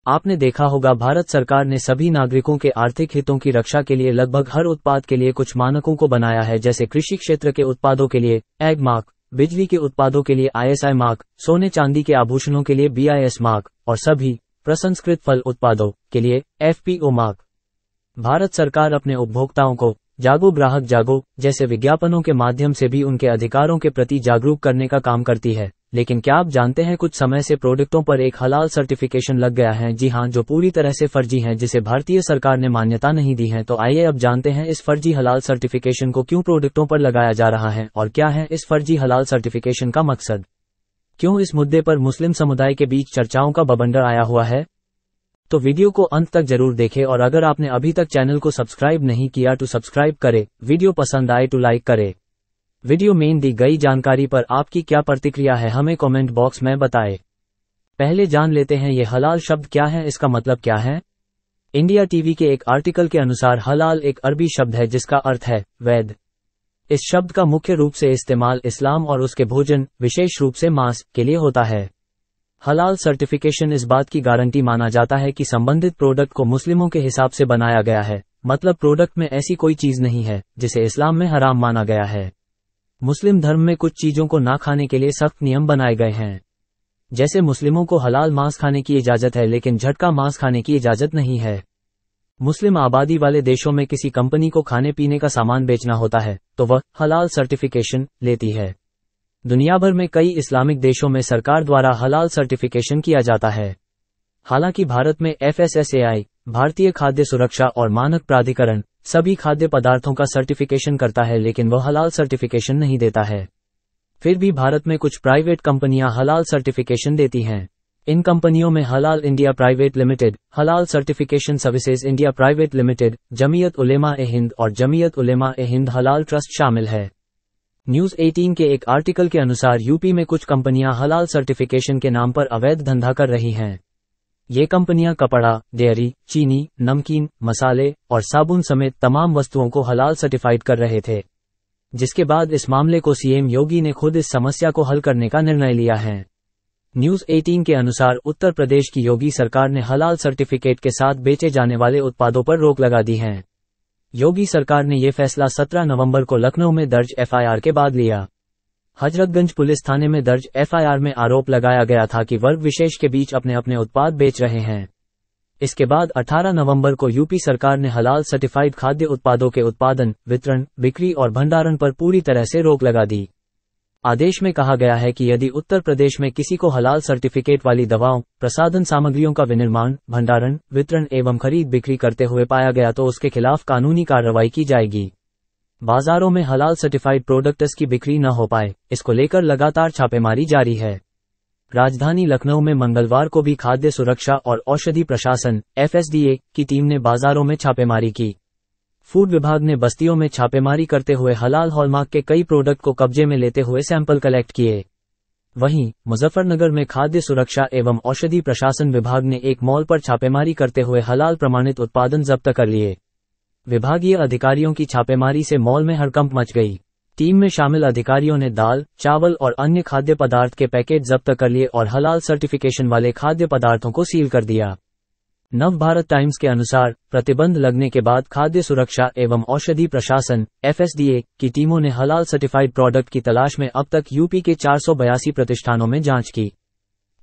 आपने देखा होगा भारत सरकार ने सभी नागरिकों के आर्थिक हितों की रक्षा के लिए लगभग हर उत्पाद के लिए कुछ मानकों को बनाया है, जैसे कृषि क्षेत्र के उत्पादों के लिए एग मार्क, बिजली के उत्पादों के लिए ISI मार्क, सोने चांदी के आभूषणों के लिए BIS मार्क और सभी प्रसंस्कृत फल उत्पादों के लिए FPO मार्क। भारत सरकार अपने उपभोक्ताओं को जागो ग्राहक जागो जैसे विज्ञापनों के माध्यम से भी उनके अधिकारों के प्रति जागरूक करने का काम करती है। लेकिन क्या आप जानते हैं कुछ समय से प्रोडक्टों पर एक हलाल सर्टिफिकेशन लग गया है, जी हां, जो पूरी तरह से फर्जी है, जिसे भारतीय सरकार ने मान्यता नहीं दी है। तो आइए अब जानते हैं इस फर्जी हलाल सर्टिफिकेशन को क्यों प्रोडक्टों पर लगाया जा रहा है और क्या है इस फर्जी हलाल सर्टिफिकेशन का मकसद। क्यों इस मुद्दे पर मुस्लिम समुदाय के बीच चर्चाओं का बवंडर आया हुआ है। तो वीडियो को अंत तक जरूर देखें और अगर आपने अभी तक चैनल को सब्सक्राइब नहीं किया तो सब्सक्राइब करें, वीडियो पसंद आए तो लाइक करें। वीडियो में दी गई जानकारी पर आपकी क्या प्रतिक्रिया है, हमें कमेंट बॉक्स में बताएं। पहले जान लेते हैं ये हलाल शब्द क्या है, इसका मतलब क्या है। इंडिया टीवी के एक आर्टिकल के अनुसार हलाल एक अरबी शब्द है जिसका अर्थ है वैध। इस शब्द का मुख्य रूप से इस्तेमाल इस्लाम और उसके भोजन, विशेष रूप से मांस, के लिए होता है। हलाल सर्टिफिकेशन इस बात की गारंटी माना जाता है कि संबंधित प्रोडक्ट को मुस्लिमों के हिसाब से बनाया गया है, मतलब प्रोडक्ट में ऐसी कोई चीज नहीं है जिसे इस्लाम में हराम माना गया है। मुस्लिम धर्म में कुछ चीजों को ना खाने के लिए सख्त नियम बनाए गए हैं, जैसे मुस्लिमों को हलाल मांस खाने की इजाजत है लेकिन झटका मांस खाने की इजाजत नहीं है। मुस्लिम आबादी वाले देशों में किसी कंपनी को खाने पीने का सामान बेचना होता है तो वह हलाल सर्टिफिकेशन लेती है। दुनिया भर में कई इस्लामिक देशों में सरकार द्वारा हलाल सर्टिफिकेशन किया जाता है। हालांकि भारत में FSSAI, भारतीय खाद्य सुरक्षा और मानक प्राधिकरण, सभी खाद्य पदार्थों का सर्टिफिकेशन करता है लेकिन वह हलाल सर्टिफिकेशन नहीं देता है। फिर भी भारत में कुछ प्राइवेट कंपनियां हलाल सर्टिफिकेशन देती हैं। इन कंपनियों में Halal India private limited, Halal certification services India private limited, Jamiat Ulema-e-Hind और जमीयत उलेमा-ए-हिंद हलाल ट्रस्ट शामिल है। न्यूज़ 18 के एक आर्टिकल के अनुसार यूपी में कुछ कंपनियां हलाल सर्टिफिकेशन के नाम पर अवैध धंधा कर रही हैं। ये कंपनियां कपड़ा, डेयरी, चीनी, नमकीन, मसाले और साबुन समेत तमाम वस्तुओं को हलाल सर्टिफाइड कर रहे थे, जिसके बाद इस मामले को CM योगी ने खुद इस समस्या को हल करने का निर्णय लिया है। न्यूज़ 18 के अनुसार उत्तर प्रदेश की योगी सरकार ने हलाल सर्टिफिकेट के साथ बेचे जाने वाले उत्पादों पर रोक लगा दी है। योगी सरकार ने यह फैसला 17 नवंबर को लखनऊ में दर्ज FIR के बाद लिया। हजरतगंज पुलिस थाने में दर्ज FIR में आरोप लगाया गया था कि वर्ग विशेष के बीच अपने अपने उत्पाद बेच रहे हैं। इसके बाद 18 नवंबर को यूपी सरकार ने हलाल सर्टिफाइड खाद्य उत्पादों के उत्पादन, वितरण, बिक्री और भंडारण पर पूरी तरह से रोक लगा दी। आदेश में कहा गया है कि यदि उत्तर प्रदेश में किसी को हलाल सर्टिफिकेट वाली दवाओं, प्रसाधन सामग्रियों का विनिर्माण, भंडारण, वितरण एवं खरीद बिक्री करते हुए पाया गया तो उसके खिलाफ कानूनी कार्रवाई की जाएगी। बाजारों में हलाल सर्टिफाइड प्रोडक्ट्स की बिक्री न हो पाए, इसको लेकर लगातार छापेमारी जारी है। राजधानी लखनऊ में मंगलवार को भी खाद्य सुरक्षा और औषधि प्रशासन FSDA की टीम ने बाजारों में छापेमारी की। फूड विभाग ने बस्तियों में छापेमारी करते हुए हलाल हॉलमार्क के कई प्रोडक्ट को कब्जे में लेते हुए सैंपल कलेक्ट किए। वहीं मुजफ्फरनगर में खाद्य सुरक्षा एवं औषधि प्रशासन विभाग ने एक मॉल पर छापेमारी करते हुए हलाल प्रमाणित उत्पादन जब्त कर लिए। विभागीय अधिकारियों की छापेमारी से मॉल में हड़कंप मच गई। टीम में शामिल अधिकारियों ने दाल, चावल और अन्य खाद्य पदार्थ के पैकेट जब्त कर लिए और हलाल सर्टिफिकेशन वाले खाद्य पदार्थों को सील कर दिया। नव भारत टाइम्स के अनुसार प्रतिबंध लगने के बाद खाद्य सुरक्षा एवं औषधि प्रशासन FSDA की टीमों ने हलाल सर्टिफाइड प्रोडक्ट की तलाश में अब तक यूपी के 482 प्रतिष्ठानों में जांच की।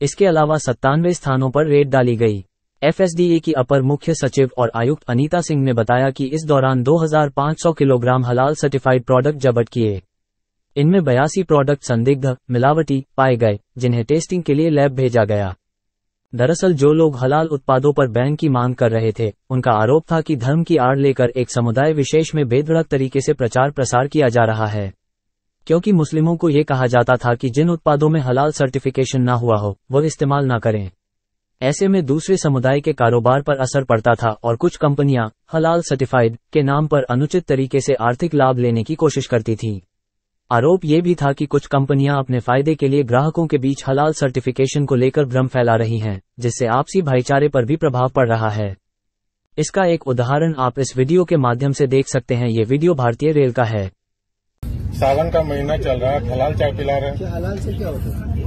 इसके अलावा 97 स्थानों पर रेड डाली गई। FSDA की अपर मुख्य सचिव और आयुक्त अनीता सिंह ने बताया कि इस दौरान 2500 किलोग्राम हलाल सर्टिफाइड प्रोडक्ट जब्त किए। इनमें 82 प्रोडक्ट संदिग्ध, मिलावटी पाए गए, जिन्हें टेस्टिंग के लिए लैब भेजा गया। दरअसल जो लोग हलाल उत्पादों पर बैन की मांग कर रहे थे, उनका आरोप था कि धर्म की आड़ लेकर एक समुदाय विशेष में बेधड़क तरीके से प्रचार प्रसार किया जा रहा है, क्योंकि मुस्लिमों को ये कहा जाता था कि जिन उत्पादों में हलाल सर्टिफिकेशन ना हुआ हो वह इस्तेमाल ना करें। ऐसे में दूसरे समुदाय के कारोबार पर असर पड़ता था और कुछ कंपनियां हलाल सर्टिफाइड के नाम पर अनुचित तरीके से आर्थिक लाभ लेने की कोशिश करती थीं। आरोप ये भी था कि कुछ कंपनियां अपने फायदे के लिए ग्राहकों के बीच हलाल सर्टिफिकेशन को लेकर भ्रम फैला रही हैं, जिससे आपसी भाईचारे पर भी प्रभाव पड़ रहा है। इसका एक उदाहरण आप इस वीडियो के माध्यम से देख सकते हैं। ये वीडियो भारतीय रेल का है। सावन का महीना चल रहा है, हलाल चाय पिला रहे हैं। हलाल से क्या होता है?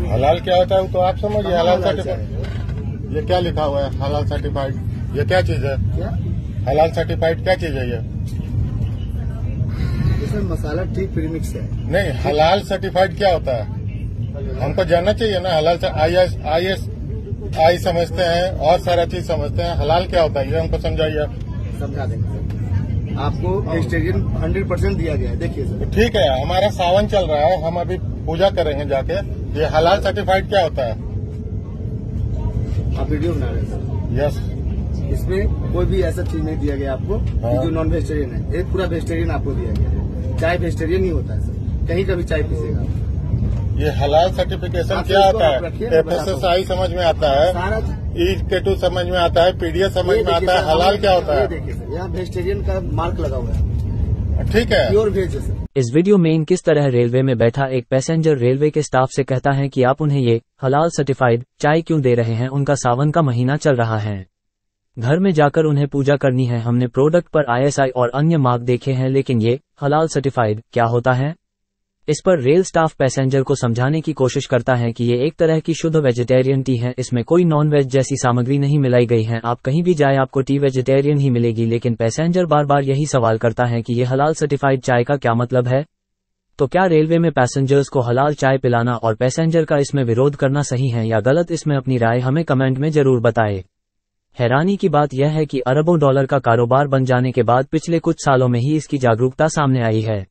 हलाल क्या होता है वो तो आप समझिए। हलाल सर्टिफिकेट ये क्या लिखा हुआ है हलाल सर्टिफाइड? ये क्या चीज है? क्या हलाल सर्टिफाइड क्या चीज है ये? इसमें मसाला ठीक प्रीमिक्स है। नहीं, हलाल सर्टिफाइड क्या होता है? हमको जानना चाहिए ना। हलाल से आई समझते हैं और सारा चीज समझते हैं, हलाल क्या होता है ये हमको समझाइए। समझा देंगे सर, आपको वेजिटेरियन 100% दिया गया है। देखिए सर, ठीक है, हमारा सावन चल रहा है, हम अभी पूजा करेंगे जाके। ये हलाल सर्टिफाइड क्या होता है? आप वीडियो बना रहे हैं सर। यस। इसमें कोई भी ऐसा चीज नहीं दिया गया आपको कि जो नॉन वेजिटेरियन है। एक पूरा वेजिटेरियन आपको दिया गया है। चाय वेजिटेरियन ही होता है सर, कहीं का भी चाय पीसेगा। ये हलाल सर्टिफिकेशन क्या आता है? FSSAI समझ में आता है, सारा E-K2 समझ में आता है, PDF समझ में आता है, हलाल क्या होता है? देखिए सर, यहाँ वेजिटेरियन का मार्क लगा हुआ है। ठीक है, प्योर वेज है सर। इस वीडियो में किस तरह रेलवे में बैठा एक पैसेंजर रेलवे के स्टाफ से कहता है कि आप उन्हें ये हलाल सर्टिफाइड चाय क्यों दे रहे हैं, उनका सावन का महीना चल रहा है, घर में जाकर उन्हें पूजा करनी है। हमने प्रोडक्ट पर ISI और अन्य मार्क देखे हैं, लेकिन ये हलाल सर्टिफाइड क्या होता है? इस पर रेल स्टाफ पैसेंजर को समझाने की कोशिश करता है कि ये एक तरह की शुद्ध वेजिटेरियन टी है, इसमें कोई नॉन वेज जैसी सामग्री नहीं मिलाई गई है। आप कहीं भी जाए आपको टी वेजिटेरियन ही मिलेगी। लेकिन पैसेंजर बार बार यही सवाल करता है कि ये हलाल सर्टिफाइड चाय का क्या मतलब है? तो क्या रेलवे में पैसेंजर्स को हलाल चाय पिलाना और पैसेंजर का इसमें विरोध करना सही है या गलत? इसमें अपनी राय हमें कमेंट में जरूर बताएं। हैरानी की बात यह है कि अरबों डॉलर का कारोबार बन जाने के बाद पिछले कुछ सालों में ही इसकी जागरूकता सामने आई है।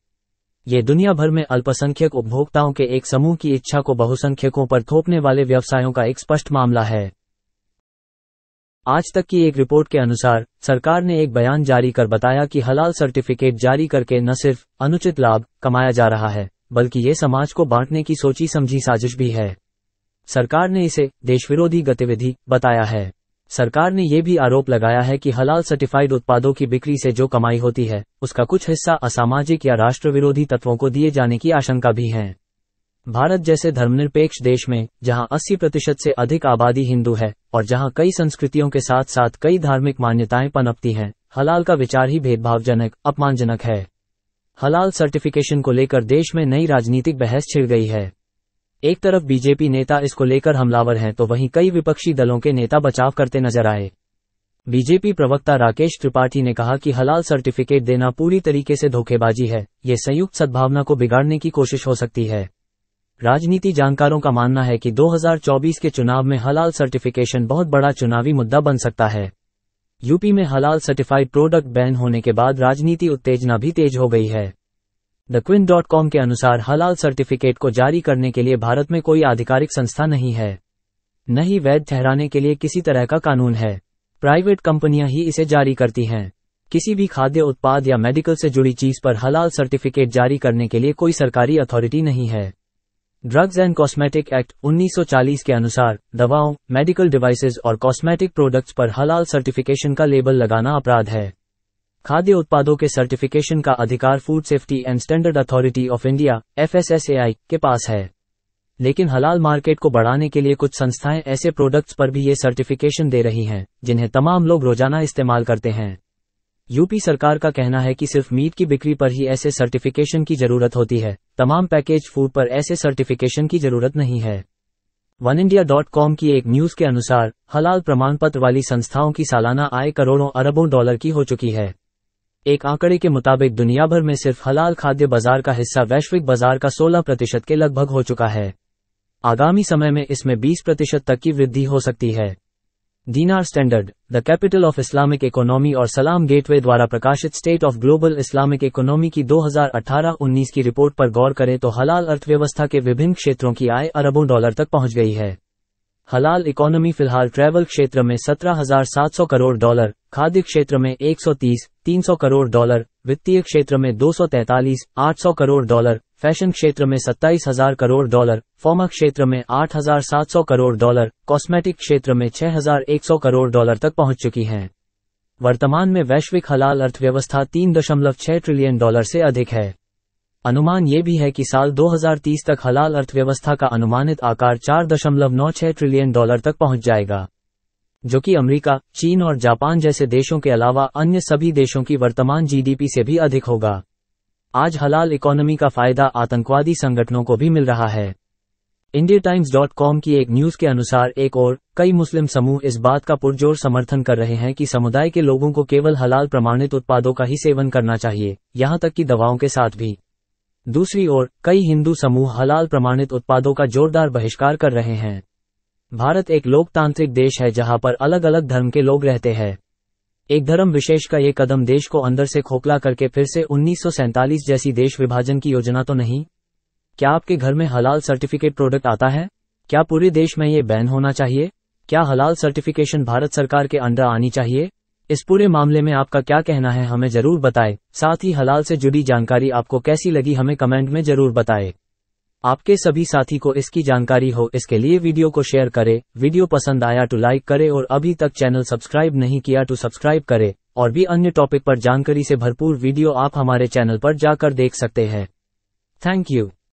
ये दुनिया भर में अल्पसंख्यक उपभोक्ताओं के एक समूह की इच्छा को बहुसंख्यकों पर थोपने वाले व्यवसायों का एक स्पष्ट मामला है। आज तक की एक रिपोर्ट के अनुसार सरकार ने एक बयान जारी कर बताया कि हलाल सर्टिफिकेट जारी करके न सिर्फ अनुचित लाभ कमाया जा रहा है, बल्कि ये समाज को बांटने की सोची समझी साजिश भी है। सरकार ने इसे देशविरोधी गतिविधि बताया है। सरकार ने यह भी आरोप लगाया है कि हलाल सर्टिफाइड उत्पादों की बिक्री से जो कमाई होती है, उसका कुछ हिस्सा असामाजिक या राष्ट्र विरोधी तत्वों को दिए जाने की आशंका भी है। भारत जैसे धर्मनिरपेक्ष देश में, जहां 80% से अधिक आबादी हिंदू है और जहां कई संस्कृतियों के साथ साथ कई धार्मिक मान्यताएं पनपती हैं, हलाल का विचार ही भेदभावजनक, अपमानजनक है। हलाल सर्टिफिकेशन को लेकर देश में नई राजनीतिक बहस छिड़ गई है। एक तरफ बीजेपी नेता इसको लेकर हमलावर हैं, तो वहीं कई विपक्षी दलों के नेता बचाव करते नजर आए। बीजेपी प्रवक्ता राकेश त्रिपाठी ने कहा कि हलाल सर्टिफिकेट देना पूरी तरीके से धोखेबाजी है, ये संयुक्त सद्भावना को बिगाड़ने की कोशिश हो सकती है। राजनीति जानकारों का मानना है कि 2024 के चुनाव में हलाल सर्टिफिकेशन बहुत बड़ा चुनावी मुद्दा बन सकता है। यूपी में हलाल सर्टिफाइड प्रोडक्ट बैन होने के बाद राजनीति उत्तेजना भी तेज हो गई है। thequint.com के अनुसार हलाल सर्टिफिकेट को जारी करने के लिए भारत में कोई आधिकारिक संस्था नहीं है, न ही वैध ठहराने के लिए किसी तरह का कानून है। प्राइवेट कंपनियां ही इसे जारी करती हैं। किसी भी खाद्य उत्पाद या मेडिकल से जुड़ी चीज पर हलाल सर्टिफिकेट जारी करने के लिए कोई सरकारी अथॉरिटी नहीं है। ड्रग्स एंड कॉस्मेटिक एक्ट 1940 के अनुसार दवाओं, मेडिकल डिवाइसेस और कॉस्मेटिक प्रोडक्ट्स पर हलाल सर्टिफिकेशन का लेबल लगाना अपराध है। खाद्य उत्पादों के सर्टिफिकेशन का अधिकार food safety and standard authority of India FSSAI के पास है। लेकिन हलाल मार्केट को बढ़ाने के लिए कुछ संस्थाएं ऐसे प्रोडक्ट्स पर भी ये सर्टिफिकेशन दे रही हैं, जिन्हें तमाम लोग रोजाना इस्तेमाल करते हैं। यूपी सरकार का कहना है कि सिर्फ मीट की बिक्री पर ही ऐसे सर्टिफिकेशन की जरूरत होती है, तमाम पैकेज फूड पर ऐसे सर्टिफिकेशन की जरूरत नहीं है। OneIndia.com की एक न्यूज के अनुसार हलाल प्रमाण पत्र वाली संस्थाओं की सालाना आय करोड़ों अरबों डॉलर की हो चुकी है। एक आंकड़े के मुताबिक दुनिया भर में सिर्फ हलाल खाद्य बाजार का हिस्सा वैश्विक बाजार का 16% के लगभग हो चुका है। आगामी समय में इसमें 20% तक की वृद्धि हो सकती है। Dinar standard, the capital of Islamic economy और सलाम गेटवे द्वारा प्रकाशित state of global Islamic economy की 2018-19 की रिपोर्ट पर गौर करें तो हलाल अर्थव्यवस्था के विभिन्न क्षेत्रों की आय अरबों डॉलर तक पहुंच गई है। हलाल इकोनॉमी फिलहाल ट्रैवल क्षेत्र में 17,700 करोड़ डॉलर, खाद्य क्षेत्र में 130-300 करोड़ डॉलर, वित्तीय क्षेत्र में 243-800 करोड़ डॉलर, फैशन क्षेत्र में 27,000 करोड़ डॉलर, फार्मा क्षेत्र में 8,700 करोड़ डॉलर, कॉस्मेटिक क्षेत्र में 6,100 करोड़ डॉलर तक पहुंच चुकी हैं। वर्तमान में वैश्विक हलाल अर्थव्यवस्था 3.6 ट्रिलियन डॉलर से अधिक है। अनुमान ये भी है कि साल 2030 तक हलाल अर्थव्यवस्था का अनुमानित आकार 4.96 ट्रिलियन डॉलर तक पहुंच जाएगा, जो कि अमेरिका, चीन और जापान जैसे देशों के अलावा अन्य सभी देशों की वर्तमान GDP से भी अधिक होगा। आज हलाल इकोनॉमी का फायदा आतंकवादी संगठनों को भी मिल रहा है। IndiaTimes.com की एक न्यूज के अनुसार एक और कई मुस्लिम समूह इस बात का पुरजोर समर्थन कर रहे हैं कि समुदाय के लोगों को केवल हलाल प्रमाणित उत्पादों का ही सेवन करना चाहिए, यहां तक कि दवाओं के साथ भी। दूसरी ओर कई हिंदू समूह हलाल प्रमाणित उत्पादों का जोरदार बहिष्कार कर रहे हैं। भारत एक लोकतांत्रिक देश है जहां पर अलग अलग धर्म के लोग रहते हैं। एक धर्म विशेष का ये कदम देश को अंदर से खोखला करके फिर से 1947 जैसी देश विभाजन की योजना तो नहीं? क्या आपके घर में हलाल सर्टिफिकेट प्रोडक्ट आता है? क्या पूरे देश में ये बैन होना चाहिए? क्या हलाल सर्टिफिकेशन भारत सरकार के अंडर आनी चाहिए? इस पूरे मामले में आपका क्या कहना है हमें जरूर बताएं। साथ ही हलाल से जुड़ी जानकारी आपको कैसी लगी हमें कमेंट में जरूर बताएं। आपके सभी साथी को इसकी जानकारी हो इसके लिए वीडियो को शेयर करें। वीडियो पसंद आया तो लाइक करें और अभी तक चैनल सब्सक्राइब नहीं किया तो सब्सक्राइब करें। और भी अन्य टॉपिक पर जानकारी से भरपूर वीडियो आप हमारे चैनल पर जाकर देख सकते हैं। Thank you.